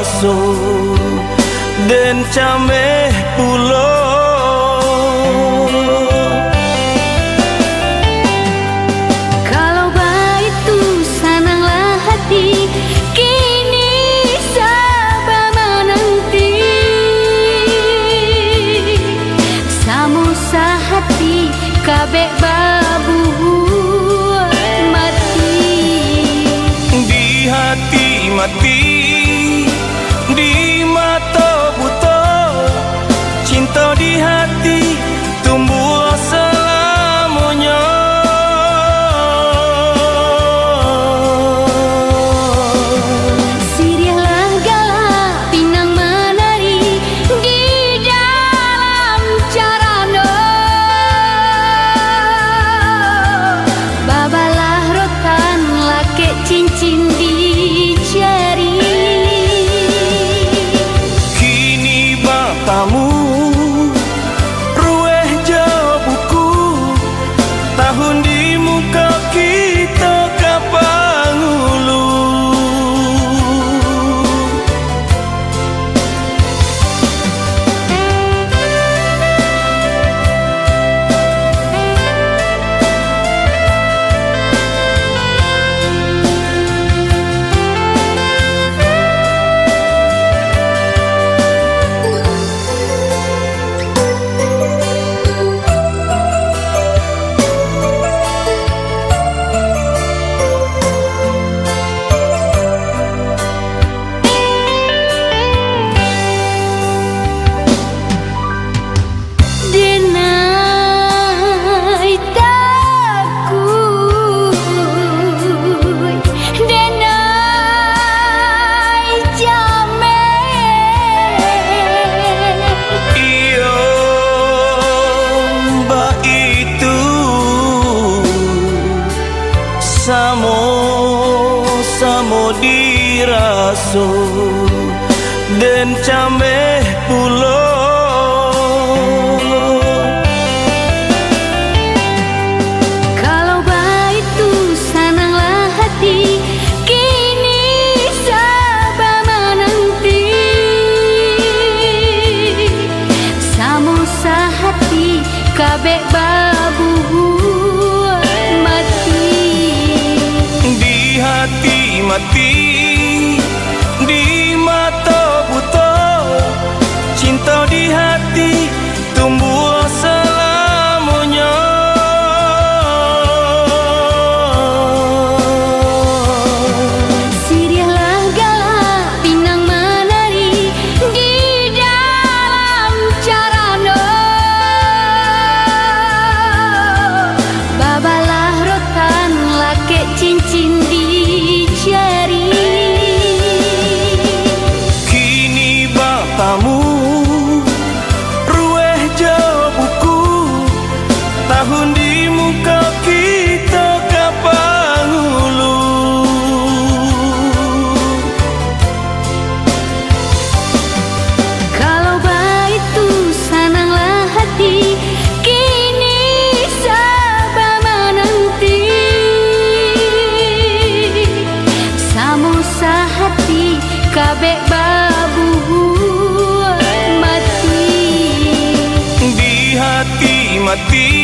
diraso dan cameh pulo. Kalau baitu sananglah hati, kini sabar menanti. Samusa hati kabeh babu mati. Di hati mati, di mata buta, cinta di hati tumbuh selamanya. Siriahlah galak pinang menari di dalam carano. Babalah rotan lake cincin di jari. Kini bapakmu rueh jauh buku, tahun di muka kita kapang ulu. Samo diraso dan cameh pulo. Kalau baitu sananglah hati, kini sabar menanti. Samusa hati kabeh babu mati. Di hati mati, di mata buta, cinta di hati tumbuh selamanya. Siriahlah galak pinang menari di dalam carano. Babalah rotan lake cincin di jari. Kini bapakmu rueh jauh buku, tahun di muka kita kapang ulu. Kalau baitu sananglah hati, kini sabar menanti. Samusa hati kabeh babu mati. Di hati mati,